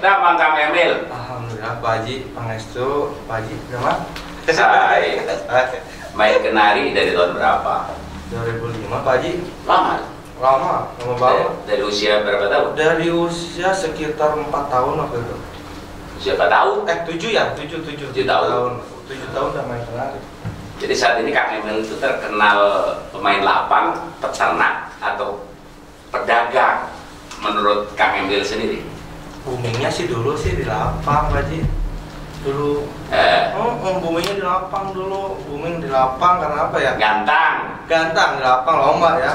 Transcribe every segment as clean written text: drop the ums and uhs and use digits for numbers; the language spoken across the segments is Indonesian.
Damang Kang Emil. Alhamdulillah Pak Haji, Pangestu, Pak Haji, gimana? Saya main kenari dari tahun berapa? 2005 Pak Haji. Lama Banget. dari usia berapa tahun? Dari usia sekitar 4 tahun waktu itu. Siapa tahu? 7 ya, 7 tahun. 7 tahun udah main kenari. Jadi saat ini Kang Emil itu terkenal pemain lapang, peternak, atau pedagang menurut Kang Emil sendiri? Boomingnya sih dulu sih di lapang Pak Haji. Dulu boomingnya di lapang dulu. Booming di lapang karena apa ya? Gantang di lapang lomba ya.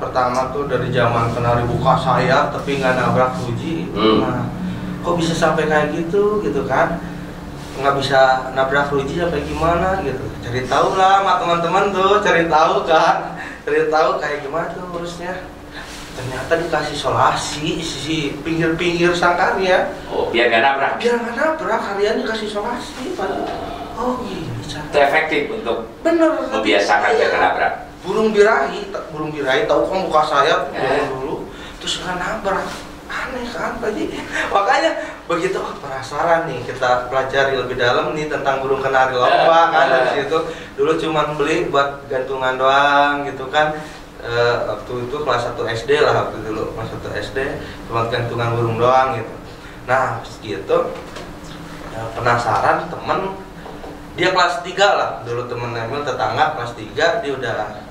Pertama tuh dari zaman kenari buka sayap tapi nggak nabrak ruji. Nah, kok bisa sampai kayak gitu kan? Nggak bisa nabrak ruji sampai gimana gitu. Cari tahu lah sama teman-teman tuh, cari tahu kayak gimana tuh urusnya. Ternyata dikasih solasi si pinggir-pinggir sangkarnya. Oh, biar nggak nabrak, harian dikasih solasi Pak. Oh gini cara. Itu efektif untuk bener membiasakan biar nggak nabrak. Burung birahi tahu kan buka sayap dulu, terus nggak nabrak. Aneh kan Pak Haji? Makanya begitu penasaran nih, kita pelajari lebih dalam nih tentang burung kenari lomba kan. Dari situ dulu cuman beli buat gantungan doang gitu kan. Waktu itu kelas 1 SD lah, waktu dulu kelas 1 SD cuma gantungan burung doang gitu. Nah gitu penasaran, temen dia kelas 3 lah dulu, temen Emil tetangga kelas 3 dia udah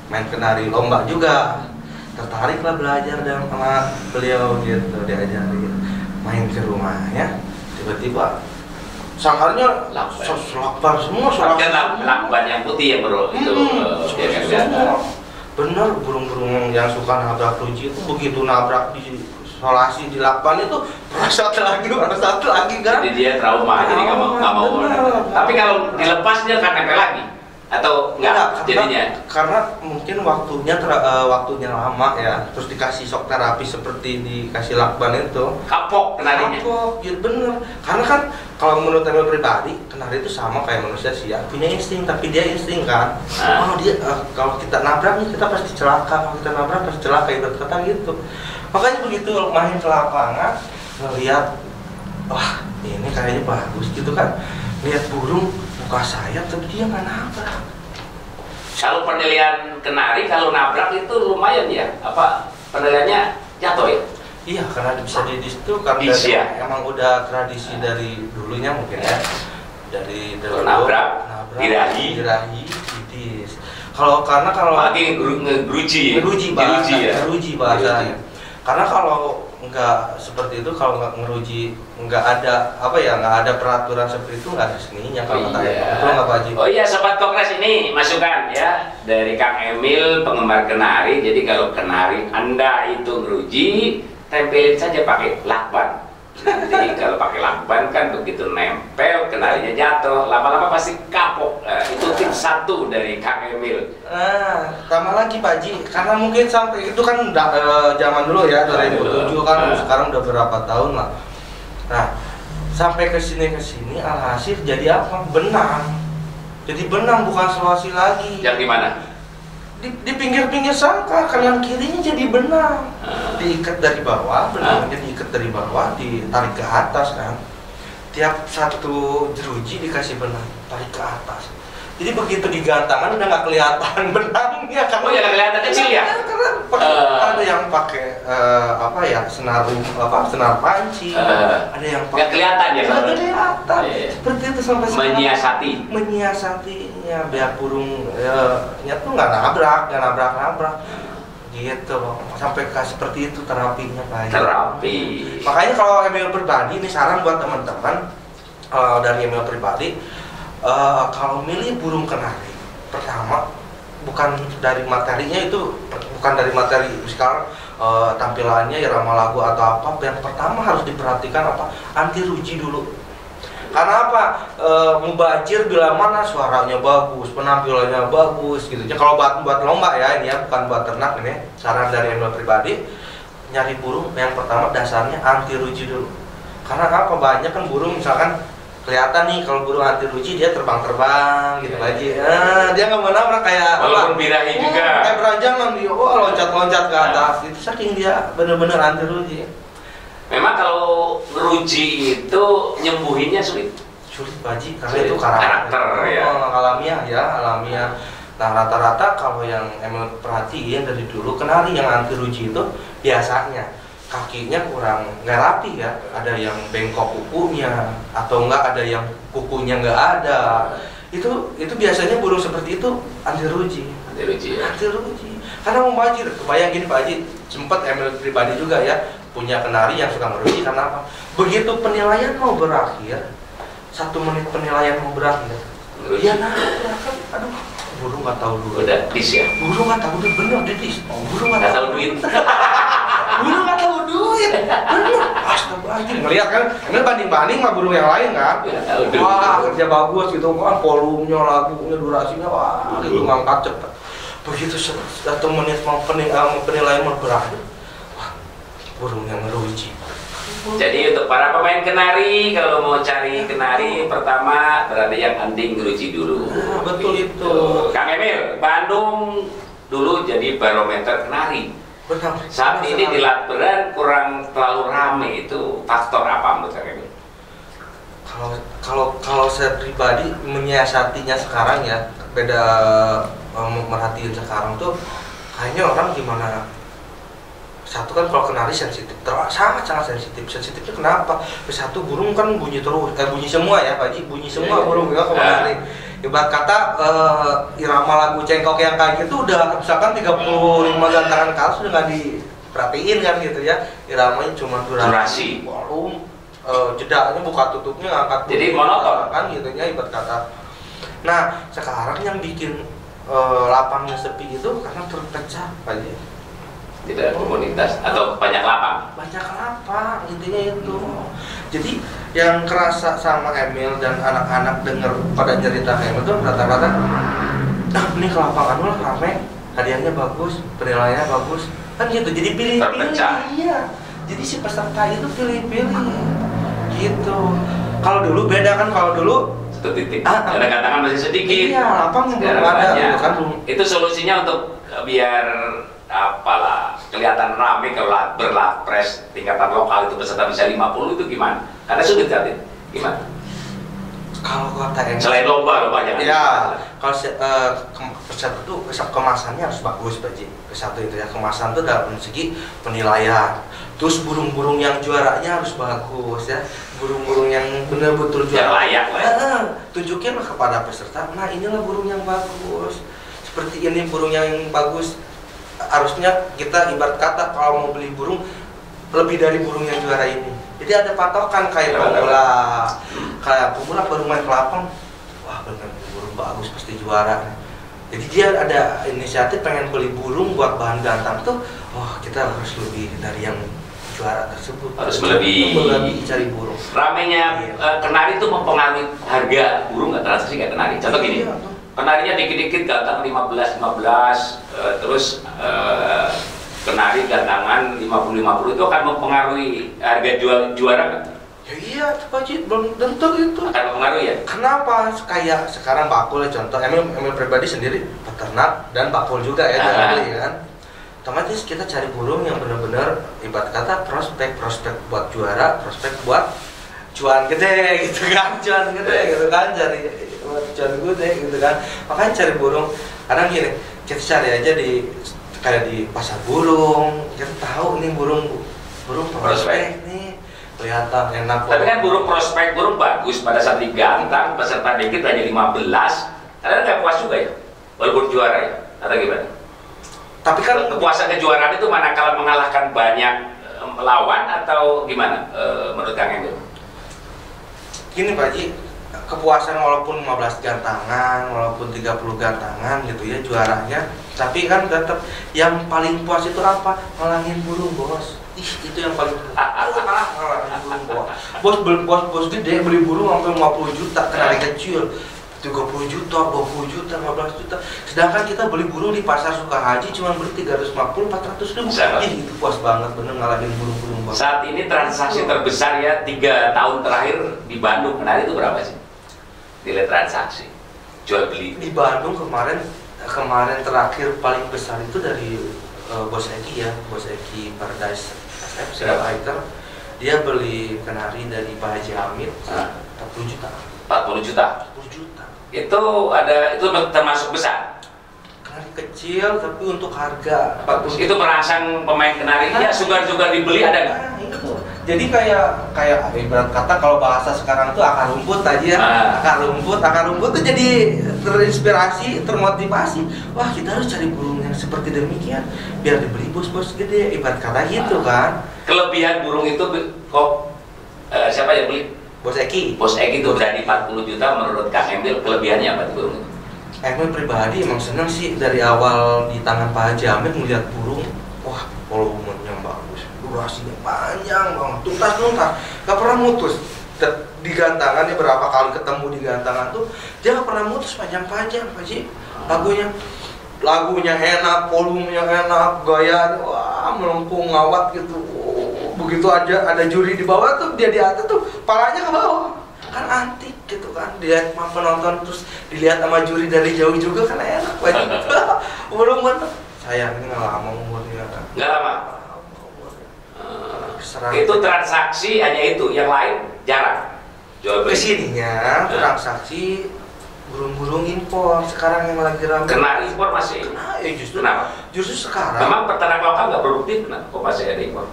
main kenari lomba juga, tertarik lah belajar dan sama beliau gitu, diajarin main ke rumahnya. Tiba-tiba sangkarnya lakban semua, lakban yang putih ya bro, itu dia kan semua. Bener, burung-burung yang suka nabrak ruji itu begitu nabrak di solasi di lakban itu satu lagi kan. Jadi dia trauma, jadi nggak mau. Tapi kalau dilepas dia akan nempel lagi atau enggak jadinya? Karena mungkin waktunya lama ya, terus dikasih shock terapi seperti dikasih lakban itu. Kapok kenarinya. Kapok, ya bener. Karena kan kalau menurut Emil pribadi, kenari itu sama kayak manusia sih ya, punya insting, tapi dia insting kan. Dia kalau kita nabrak nih kita pasti celaka, kalau kita nabrak pasti celaka, ibarat kata gitu. Makanya begitu main ke lapangan, ngeliat, wah ini kayaknya bagus gitu kan. Lihat burung buka sayap tapi dia nggak nabrak. Kalau penilaian kenari kalau nabrak itu lumayan ya, apa penilaiannya jatuh ya? Iya, karena bisa di situ kan emang udah tradisi dari dulunya mungkin ya. Dari nabrak, dirahi, didis. Kalau lagi ngeruji bahasanya. Karena kalau nggak seperti itu, kalau nggak ngeruji, nggak ada peraturan seperti itu, nggak ada seninya kalau kata betul nggak Pak Haji? Oh iya, Sobat Kongres, ini masukan ya dari Kang Emil, penggemar kenari. Jadi kalau kenari Anda itu ngeruji, tempelin saja pakai lakban. Nanti kalau pakai lakban kan begitu nempel, kenarinya jatuh, lama-lama pasti kapok. Itu tips 1 dari Kang Emil. Tambah lagi Pak Haji, karena mungkin sampai itu kan zaman dulu ya, 2007 kan, sekarang udah berapa tahun lah. Nah, sampai ke sini alhasil jadi apa? Benang. Jadi benang, bukan solasi lagi. Yang di mana? Di pinggir-pinggir sangkar, kanan kirinya jadi benang. Diikat dari bawah, benangnya diikat dari bawah, ditarik ke atas kan. Tiap satu jeruji dikasih benang, tarik ke atas. Jadi begitu digantangan udah nggak kelihatan benangnya kan. Oh ya, nggak kelihatan kecil ya? Karena ada yang pakai senar panci, ada yang pakai. Nggak kelihatan ya? Nggak kelihatan. Seperti itu sampai menyiasatinya biar burungnya tuh nggak nabrak gitu. Sampai seperti itu terapinya Pak. Terapi. Makanya kalau Emil pribadi, ini saran buat teman-teman dari Emil pribadi. Kalau milih burung kenari, pertama bukan dari materinya, itu bukan dari materi sekarang tampilannya, irama lagu atau apa. Yang pertama harus diperhatikan anti ruji dulu. Karena apa? Mubajir bila mana suaranya bagus, penampilannya bagus gitu. Kalau buat lomba ya, ini ya, bukan buat ternak ini. Saran dari Emil pribadi, nyari burung yang pertama dasarnya anti ruji dulu. Karena apa? Banyak kan burung misalkan kelihatan nih, kalau burung anti ruji dia terbang-terbang gitu aja. Dia nggak mau nabrak kayak walaupun birahi juga. Kayak beranjangan dia, loncat-loncat ke atas. Itu saking dia bener-bener anti ruji. Memang kalau ngeruji itu nyembuhinnya sulit. Sulit Pak Haji, karena itu karakter ya. Alamiah. Nah rata-rata kalau yang emang perhatiin dari dulu kenari yang anti ruji itu biasanya kakinya kurang nggak rapi ya, ada yang bengkok kukunya atau enggak ada yang kukunya nggak ada. Itu biasanya burung seperti itu anti ruji. Anti ruji. Karena mau Pak Haji, kebayang gini Pak Haji, sempat Emil pribadi juga ya punya kenari yang suka meruji. Karena apa? Begitu penilaian mau berakhir, 1 menit penilaian mau berakhir, dia kan, aduh, burung nggak tahu duit. Udah dis ya? Burung nggak tahu duit, bener dis. Burung nggak tahu duit. Burung nggak tahu duit, bener. Astagfirullahaladzim, ngeliat kan, Emil banding-banding sama burung yang lain kan. Wah, kerja bagus gitu kan, volumenya, lagunya, durasinya, wah, gitu ngangkat cepet. Begitu 1 menit mau penilaian mau berakhir, wah, burung yang meruji. Jadi untuk para pemain kenari, kalau mau cari kenari, pertama berada yang anti ngeruji dulu. Nah, betul itu. Kang Emil, Bandung dulu jadi barometer kenari. Benar. Saat ini di Latberan kurang terlalu rame, itu faktor apa menurut Kang Emil? Kalau saya pribadi menyiasatinya sekarang ya, beda merhatiin sekarang tuh kayaknya orang gimana. Satu kan kalau kenari sensitif, sangat sensitif. Sensitifnya kenapa? Satu burung kan bunyi terus, bunyi semua ya Pak Haji, bunyi semua burung ya kalau kenari. Ibarat kata irama lagu cengkok yang kayak gitu udah misalkan 35 gantangan ke atas sudah nggak diperhatiin kan gitu ya. Iramanya cuma durasi, volume, jedanya buka tutupnya ngangkat. Jadi monoton kan gitu ya ibarat kata. Nah sekarang yang bikin lapangnya sepi itu karena terpecah Pak Haji. Tidak komunitas atau banyak lapang? Banyak lapang, intinya itu. Jadi yang kerasa sama Emil dan anak-anak denger pada cerita Emil tuh rata-rata ini ke lapangan lu rame, hadiahnya bagus, penilaiannya bagus, kan gitu. Jadi pilih-pilih. Iya. Jadi si peserta itu pilih-pilih gitu. Kalau dulu beda kan, kalau dulu 1 titik, ada gantangan masih sedikit. Iya, lapang belum ada gitu kan. Itu solusinya untuk biar apalah kelihatan rame kalau berlapres tingkatan lokal itu peserta bisa 50 itu gimana? Karena sulit kan gimana? Kalau kata Emil selain lomba jangan. Ya, kalau peserta itu kemasannya harus bagus Pak Haji. Satu itu ya, kemasan itu dalam segi penilaian. Terus burung-burung yang juaranya harus bagus ya. Burung-burung yang benar-benar juara. Yang layak lah. Ya. Tunjukin kepada peserta, nah inilah burung yang bagus. Seperti ini burung yang bagus. Harusnya kita ibarat kata kalau mau beli burung lebih dari burung yang juara ini. Jadi ada patokan kayak pemula baru main kelapang, wah bener burung bagus pasti juara. Jadi dia ada inisiatif pengen beli burung buat bahan gantang tuh, wah kita harus lebih dari yang juara tersebut. Harus melebihi cari burung. Ramenya kenari itu mempengaruhi harga burung nggak transaksi kayak kenari. Contoh gini. Kenarinya dikit-dikit gantang 15, terus kenari gantangan 50 itu akan mempengaruhi harga juara nggak? Ya iya, Pak Haji, belum tentu itu. Akan mempengaruhi ya? Kenapa? Kayak sekarang bakul ya contoh, Emil pribadi sendiri peternak dan bakul juga ya jual beli kan. Otomatis kita cari burung yang benar-benar ibarat kata prospek buat juara, prospek buat cuan gede gitu kan, cuan gede gitu kan. Makanya cari burung, kadang gini, kita cari aja kayak di pasar burung, kita tahu nih burung prospek nih, kelihatan enak. Tapi kan burung prospek, burung bagus pada saat digantang, peserta dikit hanya 15, kadang nggak puas juga ya, walaupun juara ya, atau gimana? Tapi kan kepuasan kejuaraan itu manakala mengalahkan banyak lawan atau gimana menurut Kang Emil? Gini Pak Haji, kepuasan walaupun 15 gantangan, walaupun 30 gantangan gitu ya juaranya, tapi kan tetap yang paling puas itu apa? Ngalangin burung bos. Itu yang paling ngalangin burung bos gede beli burung sampai 50 juta, kenari kecil 30 juta, 20 juta, 15 juta. Sedangkan kita beli burung di pasar Sukahaji cuma beli 350, 400 ribu. Itu puas banget bener ngalahin burung-burung bos. Saat ini transaksi terbesar ya 3 tahun terakhir di Bandung kenari itu berapa sih? Nilai transaksi jual beli di Bandung kemarin terakhir paling besar itu dari Bos Eki ya, Bos Eki Paradise SF Single Hiker Dia beli kenari dari Pak Haji Hamid 40 juta. 40 juta. 40 juta. Itu termasuk besar. Kenari kecil tapi untuk harga 40 juta. Itu merangsang pemain kenari. Ya sugar-sugar dibeli ada nggak? Nah, itu. Jadi kayak ibarat kata kalau bahasa sekarang itu akar rumput tadi ya. Akar rumput tuh jadi terinspirasi, termotivasi. Wah, kita harus cari burung yang seperti demikian biar dibeli bos-bos gede. Ibarat kata gitu kan. Kelebihan burung itu kok siapa yang beli? Bos Eki. Bos Eki itu berani 40 juta menurut Kang Emil, kelebihannya apa di burung itu? Emil pribadi emang seneng sih dari awal di tangan Pak Haji Hamid melihat burung. Wah, volumenya bagus, durasinya panjang banget, tuntas, gak pernah mutus. Di gantangan nih berapa kali ketemu di gantangan tuh dia gak pernah mutus panjang-panjang, Pak Haji. Lagunya enak, volumenya enak, gayanya wah melengkung ngawat gitu. Begitu aja ada juri di bawah tuh dia di atas tuh palanya ke bawah. Kan antik gitu kan, dilihat sama penonton terus dilihat sama juri dari jauh juga kan enak banget. Bener-bener sayangnya nggak lama umurnya. Nggak lama. Itu transaksi hanya itu, yang lain jarang. Jual beli. Kesininya transaksi burung-burung impor sekarang yang lagi ramai. Kenari impor masih. Justru. Kenapa? Justru sekarang. Memang peternak lokal nggak produktif, kenapa kok masih ada impor?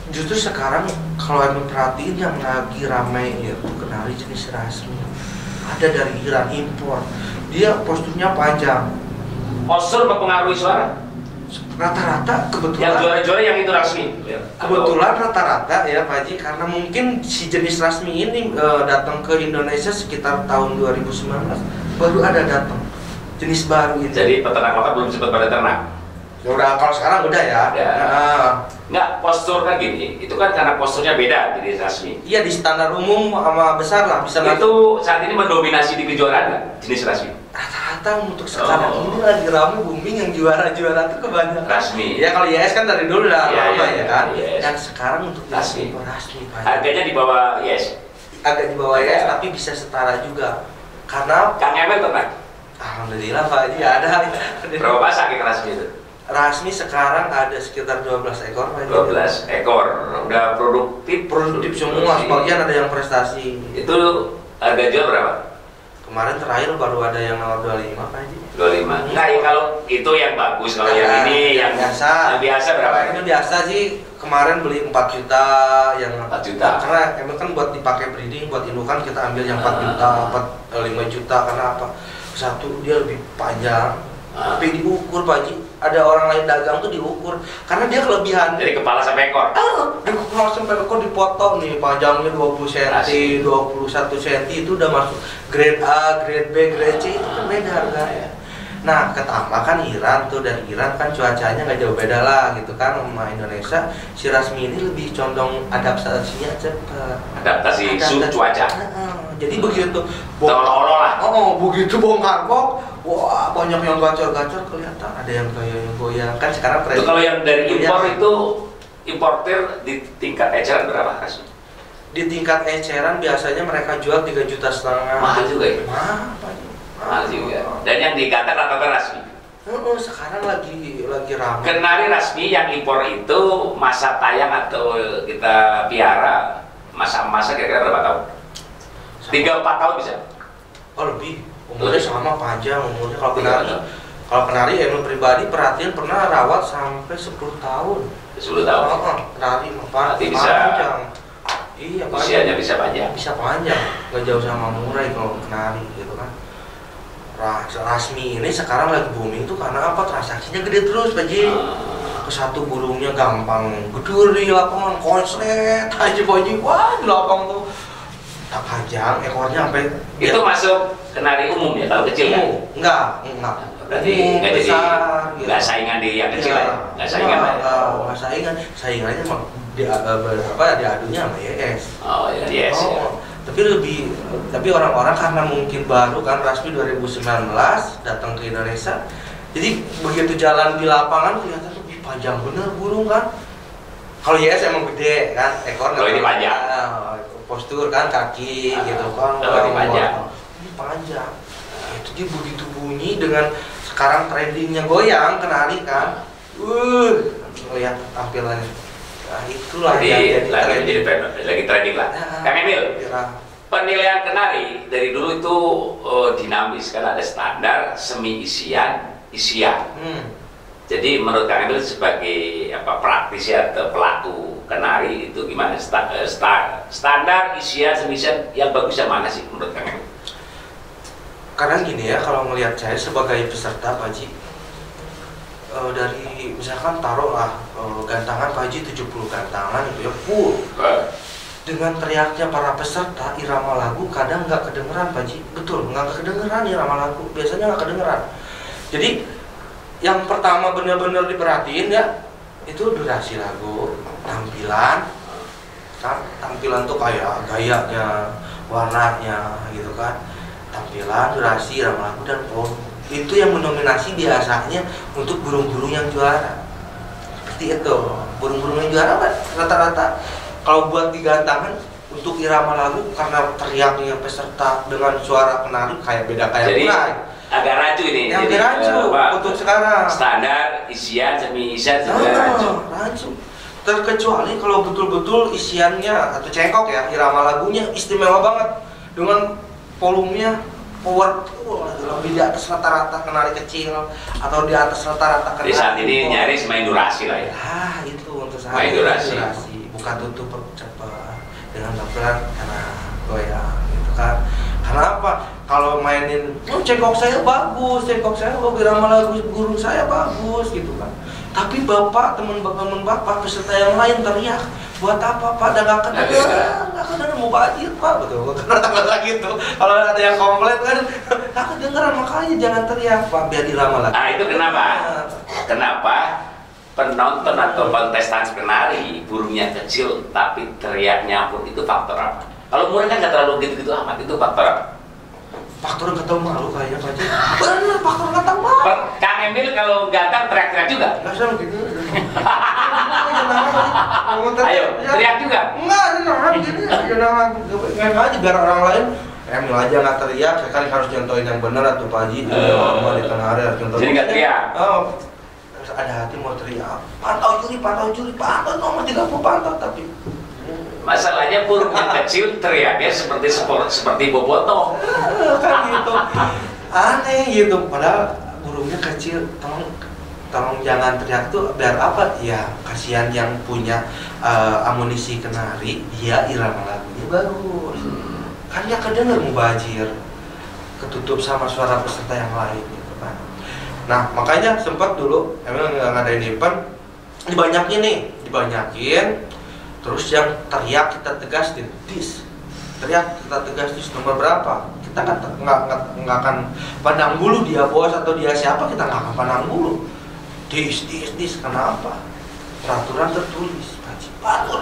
Justru sekarang kalau emang perhatiin yang lagi ramai yaitu kenari jenis rasmi. Ada dari Iran impor. Dia posturnya panjang. Postur mempengaruhi suara? Rata-rata kebetulan. Yang juara-juara yang itu rasmi. Kebetulan rata-rata ya Pak Haji, karena mungkin si jenis rasmi ini datang ke Indonesia sekitar tahun 2019 baru ada datang jenis baru ini. Jadi peternak lokal belum sempat pada ternak. Ya udah, kalau sekarang udah ya. Nggak, postur kan gini, itu kan karena posturnya beda jenis rasmi. Iya, di standar umum sama besar lah bisa. Itu saat ini mendominasi di kejuaraan nggak jenis rasmi? Rata-rata untuk sekarang ini lagi ramai booming yang juara-juara tuh kebanyakan rasmi. Ya kalau YS kan dari dulu udah lama ya kan. Yes. Dan sekarang untuk rasmi. Pak. Harganya di bawah YS. Agak di bawah YS tapi bisa setara juga. Karena Kang Emil ternak? Alhamdulillah Pak Haji ada. Berapa pasang yang rasmi itu? Rasmi sekarang ada sekitar 12 ekor Pak. 12 ekor, udah produktif semua, sebagian ada yang prestasi. Itu harga jual berapa? Kemarin terakhir baru ada yang nawar 25 Pak Haji. 25. Enggak, ya kalau itu yang bagus, kalau yang ini yang biasa berapa? Itu biasa sih, kemarin beli 4 juta yang 4 juta. Karena emang kan buat dipakai breeding, buat indukan kita ambil yang 4 juta, 5 juta karena apa? Satu dia lebih panjang. Tapi diukur Pak Haji, ada orang lain dagang tuh diukur karena dia kelebihan dari kepala sampai ekor. Dari kepala sampai ekor dipotong nih, panjangnya 20 cm, 21 cm itu udah masuk grade A, grade B, grade C, itu kan beda harganya. Nah, ketambah kan Iran tuh, dari Iran kan cuacanya nggak jauh beda lah gitu kan sama Indonesia. Si rasmi ini lebih condong adaptasinya cepat. Adaptasi cuaca. Jadi begitu tolol lah. Begitu bongkar box, wah banyak yang gacor-gacor kelihatan. Ada yang kayak yang goyang kan sekarang tren. Kalau yang dari impor itu importer di tingkat eceran berapa Kas? Di tingkat eceran biasanya mereka jual 3,5 juta. Mahal juga ya? Mahal juga. Dan yang dikata rata-rata rasmi. Sekarang lagi ramai. Kenari rasmi yang impor itu masa tayang atau kita piara masa kira-kira berapa tahun? 3-4 tahun bisa? Oh lebih. Umurnya sama panjang umurnya kalau kenari. Kalau kenari emang pribadi perhatian pernah rawat sampai 10 tahun. 10 tahun. Kenari panjang. Panjang. Iya, usianya bisa panjang. Bisa panjang. Gak jauh sama murai kalau kenari gitu kan. Rasmi ini sekarang lagi booming tuh karena apa? Transaksinya gede terus Pak Haji. Ke satu burungnya gampang gedur di lapangan konslet aja Pak Haji. Wah di lapang tuh tak panjang ekornya sampai itu masuk kenari umum ya kalau kecil kan? Enggak. Berarti nggak jadi nggak saingan di yang kecil ya? Nggak saingan lah. Nggak saingannya mah diadunya sama YS. Oh ya YS. Tapi orang-orang karena mungkin baru kan rasmi 2019 datang ke Indonesia, jadi begitu jalan di lapangan kelihatan tuh panjang bener burung kan. Kalau YS emang gede kan ekor. Kalau ini panjang. Postur kan kaki gitu kan. Kalau ini panjang. Ini panjang. Itu dia begitu bunyi dengan sekarang trendingnya goyang kenari kan. Lihat tampilannya. Nah, itulah jadi yang lagi trending lah. Kang Emil, penilaian kenari dari dulu itu dinamis, kan ada standar, semi isian. Jadi menurut Kang Emil sebagai praktisi atau pelaku kenari itu gimana? Standar, isian, semi isian yang bagus yang mana sih menurut Kang Emil? Karena gini ya, kalau melihat saya sebagai peserta Pak Haji, dari misalkan taruhlah gantangan Pak Haji 70 gantangan itu ya full. Dengan teriaknya para peserta, irama lagu kadang nggak kedengeran Pak Haji. Betul, nggak kedengeran irama lagu, biasanya nggak kedengeran. Jadi yang pertama benar-benar diperhatiin ya, itu durasi lagu, tampilan, kan? Tampilan tuh kayak gayanya, warnanya gitu kan. Tampilan, durasi, irama lagu, dan volume. Itu yang mendominasi biasanya untuk burung-burung yang juara. Seperti itu, burung-burung yang juara kan rata-rata kalau buat digantangan untuk irama lagu karena teriaknya peserta dengan suara kenari kayak beda kayak jadi, mulai. Agak rancu ini. Yang rancu untuk sekarang. Standar, isian, semi isian juga rancu. Terkecuali kalau betul-betul isiannya atau cengkok ya, irama lagunya istimewa banget dengan volumenya powerful, lebih di atas rata-rata kenari kecil atau di atas rata-rata kenari. Di saat ini nyaris main durasi lah ya. Itu untuk saya main durasi. Bukan tutup cepat dengan tampilan karena goyang gitu kan. Karena apa? Kalau mainin, cengkok saya bagus, irama lagu guru saya bagus gitu kan. Tapi teman bapak peserta yang lain teriak, buat apa Pak? Nggak kedengeran mau banjir Pak, betul. Kata gitu. Kalau ada yang komplain kan, nggak kedengeran, makanya jangan teriak Pak, biar irama lagu. Itu kenapa? Kenapa penonton atau kontestan penari burungnya kecil tapi teriaknya pun itu faktor apa? Kalau murah kan nggak terlalu gitu-gitu amat, itu faktor apa? Faktor nggak tahu malu kayaknya Pak. Bener, faktor nggak tahu malu. Kang Emil kalau gantang teriak-teriak juga? Nggak sama gitu. Ayo, teriak juga? Enggak, gini aja biar orang lain. Emil aja nggak teriak, sekali harus contohin yang bener atau Pak Haji. Mau di kenari harus contohin. Jadi nggak teriak? Terus ada hati mau teriak, pantau juri, nomor 30 pantau, tapi masalahnya burung yang kecil teriaknya seperti bobotoh. Kan gitu. Aneh gitu. Padahal burungnya kecil. Tolong jangan teriak tuh biar apa? Ya kasihan yang punya amunisi kenari, dia irama lagunya bagus. Kan dia kedenger mubajir, ketutup sama suara peserta yang lain gitu kan. Nah makanya sempat dulu emang ngadain event dibanyakin. Terus yang teriak kita tegas di dis, nomor berapa? Kita nggak akan pandang bulu dia bos atau dia siapa, kita nggak akan pandang bulu. Dis, kenapa? Peraturan tertulis,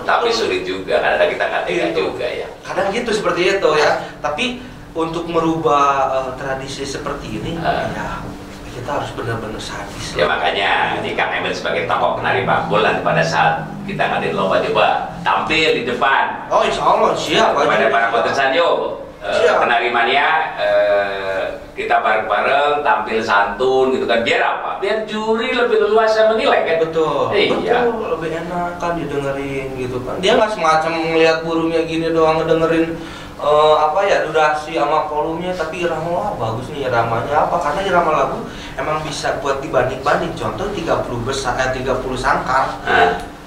tapi sulit juga karena kita nggak tega juga ya. Kadang gitu seperti itu ya. Tapi untuk merubah tradisi seperti ini, ya kita harus benar-benar sadis. Ya makanya di Kang Emil sebagai tokoh penari bakul nanti pada saat kita ngadain lomba coba tampil di depan. Oh insya Allah siap. Kepada para kontestan yuk penari mania kita bareng-bareng tampil santun gitu kan, biar apa? Biar juri lebih leluasa menilai kan. Betul. Betul, lebih enak kan didengerin gitu kan. Dia nggak semacam ngeliat burungnya gini doang ngedengerin durasi sama volumenya, tapi irama bagus nih iramanya apa? Karena irama lagu emang bisa buat dibanding-banding. Contoh 30 sangkar,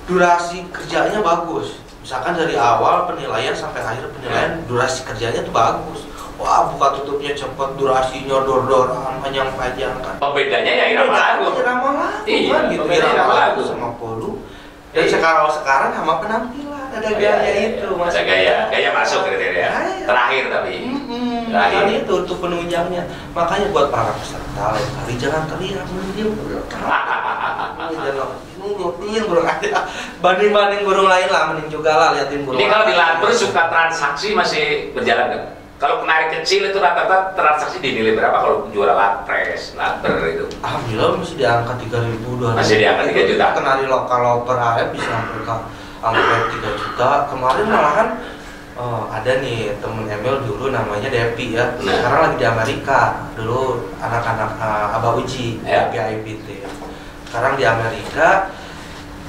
durasi kerjanya bagus. Misalkan dari awal penilaian sampai akhir penilaian durasi kerjanya tuh bagus. Wah, buka tutupnya cepat, durasinya dor-doran, panjang-panjang kan. Pembedanya ya irama lagu. Irama lagu iya, kan gitu, irama lagu sama polu. Dan sekarang sama penampilan ada gaya itu, Mas. Ada gaya masuk kriteria. Terakhir tapi. Terakhir itu untuk penunjangnya. Makanya buat para peserta, hari jangan teriak, mending burung aja. Banding burung lain lah, mending juga lah liatin burung. Ini kalau di Lampur suka transaksi masih berjalan kan? Kalau penari kecil itu rata-rata transaksi dinilai berapa kalau juara lapres, laper itu? Alhamdulillah masih di angka 3.000, 2.000. Masih di angka 3 juta. Penari lokal loper AF bisa angka 3 juta. Kemarin malahan ada nih temen Emil dulu namanya Depi ya. Sekarang lagi di Amerika. Dulu anak-anak Abah Uji, Depi IPT. Sekarang di Amerika.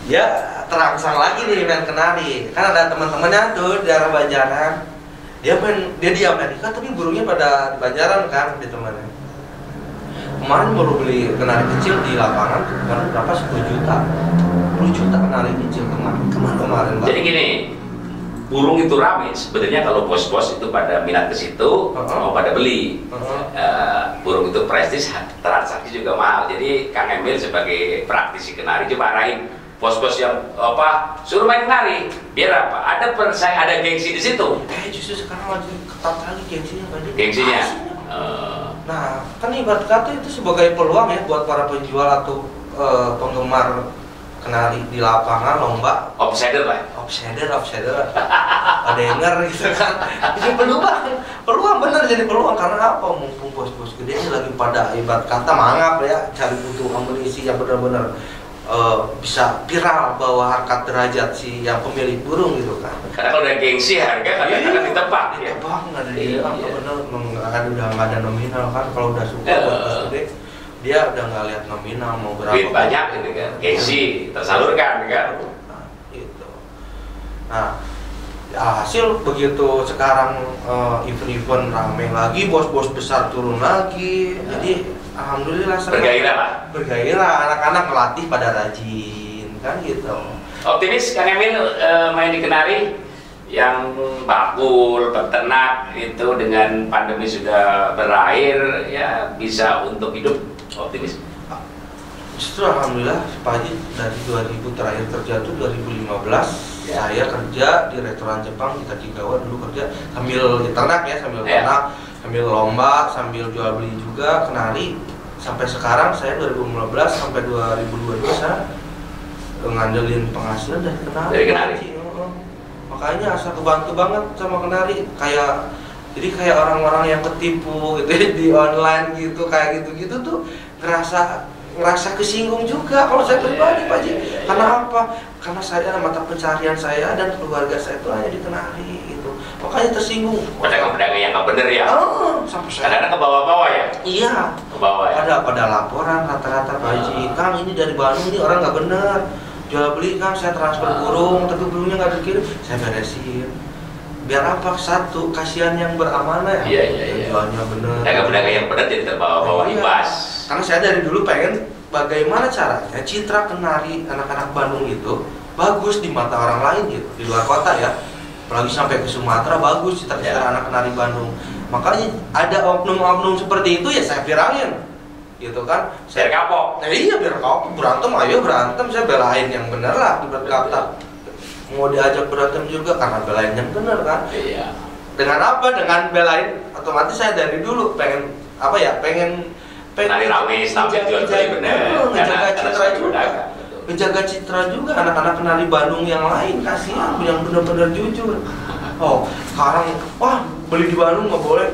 Ya terangsang lagi nih main kenari. Kan ada teman-temannya tuh di arah Banjaran. Dia di Amerika tapi burungnya pada di Banjaran kan ditemenin. Kemarin baru beli kenari kecil di lapangan, kemarin berapa 10 juta. 10 juta kenari kecil kemarin. Jadi gini, burung itu rame sebenarnya kalau bos-bos itu pada minat ke situ, mau pada beli. Burung itu prestis, transaksi juga mahal. Jadi Kang Emil sebagai praktisi kenari coba arahin bos-bos yang suruh main kenari. Biar apa? Ada gengsi di situ. Justru sekarang lagi ketat lagi gengsinya. Gengsinya. Nah, kan ibarat kata itu sebagai peluang ya buat para penjual atau penggemar kenari di lapangan lomba. Outsider lah. Outsider. Ada yang gitu kan. Jadi peluang bener jadi peluang karena apa? Mumpung bos-bos gede ini lagi pada ibarat kata mangap ya, cari butuh amunisi yang benar-benar bisa viral bawah harkat derajat si yang pemilik burung gitu kan. Karena kalau udah gengsi harga kadang-kadang ditebak ya. Ditebak nggak ada dia, bener udah nggak ada nominal kan kalau udah suka bos gede dia udah nggak lihat nominal mau berapa. Duit banyak gitu kan, gengsi tersalurkan kan. Nah, itu. Nah, hasil begitu sekarang event-event ramai lagi, bos-bos besar turun lagi, jadi alhamdulillah bergairah anak-anak melatih pada rajin kan gitu. Optimis Kang Emil main di kenari yang bakul peternak itu dengan pandemi sudah berakhir ya bisa untuk hidup, optimis. Justru alhamdulillah Pak Haji dari 2000 terakhir kerja itu 2015 saya kerja di restoran Jepang di Kajigawa dulu kerja sambil ternak ya ternak sambil lomba, sambil jual beli juga kenari. Sampai sekarang saya 2015 sampai 2022 saya ngandelin penghasilan dari kenari. Makanya asa kebantu banget sama kenari. Jadi kayak orang-orang yang ketipu gitu di online gitu kayak gitu-gitu tuh ngerasa kesinggung juga kalau saya pribadi Pak Haji. Karena apa? Karena saya mata pencarian saya dan keluarga saya itu hanya di kenari gitu. Makanya tersinggung. Pedagang-pedagang yang nggak bener ya? Sampai saya. Kadang-kadang ke bawah-bawah ya? Iya. Ke bawah ya? Pada laporan rata-rata Pak Haji. Kang ini dari Bandung ini orang nggak bener. Jual beli Kang saya transfer burung tapi burungnya nggak dikirim. Saya beresin. Biar apa? Satu, kasihan yang beramanah ya. Iya. Jualnya bener. Pedagang-pedagang yang bener jadi terbawa-bawa imbas. Karena saya dari dulu pengen bagaimana caranya citra kenari anak-anak Bandung itu bagus di mata orang lain gitu, di luar kota ya. Apalagi sampai ke Sumatera bagus citra anak kenari Bandung. Makanya ada oknum-oknum seperti itu ya saya viralin. Gitu kan. Biar kapok. Iya biar kapok, ayo berantem, saya belain yang bener lah ibarat kata. Mau diajak berantem juga karena belain yang bener kan. Iya. Dengan apa? Dengan belain otomatis saya dari dulu pengen Nari rame, stabil jual beli benar. Menjaga citra juga anak-anak kenari Bandung yang lain, kasihan yang benar-benar jujur. Oh, sekarang wah beli di Bandung nggak boleh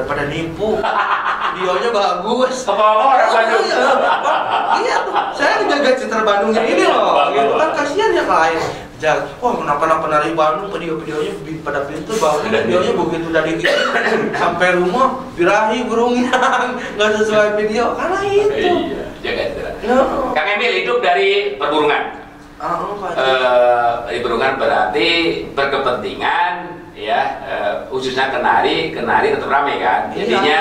pada nipu. Videonya bagus. Apa-apa orang Bandung. Iya tuh, saya menjaga citra Bandungnya ini loh. Gitu kan kasihan yang lain. Kenapa penari Bandung videonya pada pintu videonya begitu dari sampai rumah birahi burungnya nggak sesuai video karena itu. Iya, jaga citra. Kang Emil hidup dari perburungan. Perburungan berarti berkepentingan ya, khususnya kenari tetap ramai kan. Jadinya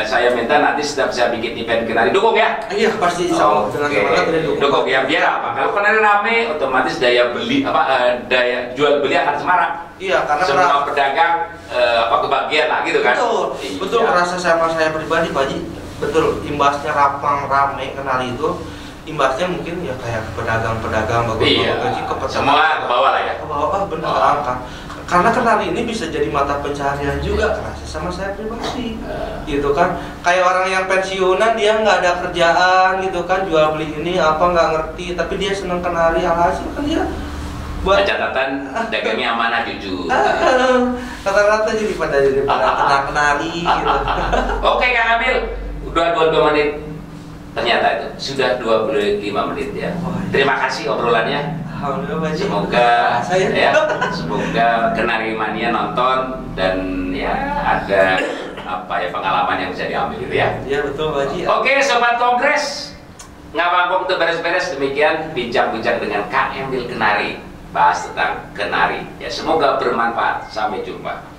saya minta nanti setiap saya bikin event kenari dukung ya. Iya pasti dengan semangat dukung ya. Biar apa? Kalau kenari ramai otomatis daya jual beli akan semarak. Iya karena semua pedagang kebagian lah gitu kan. Betul merasa sama saya pribadi Pak Haji. Betul imbasnya ramai kenari itu. Imbasnya mungkin ya kayak pedagang-pedagang semua ke bawah lah ya. Ke bawah benar angka. Karena kenari ini bisa jadi mata pencaharian juga kerasa sama saya pribadi gitu kan. Kayak orang yang pensiunan dia nggak ada kerjaan gitu kan, jual beli ini apa nggak ngerti tapi dia seneng kenari, alhasil kan dia buat catatan dagangnya amanah jujur. Rata-rata jadi pada kenari gitu. Oke Kang Emil, udah 22 menit. Ternyata itu sudah 25 menit ya. Terima kasih obrolannya. Semoga Kenari Mania nonton dan ya ada pengalaman yang bisa diambil gitu ya. Iya betul Pak Haji. Oke Sobat Kongres, ngabangkong tuh beres-beres. Demikian bincang-bincang dengan Kang Emil Kenari, bahas tentang kenari. Ya, semoga bermanfaat. Sampai jumpa.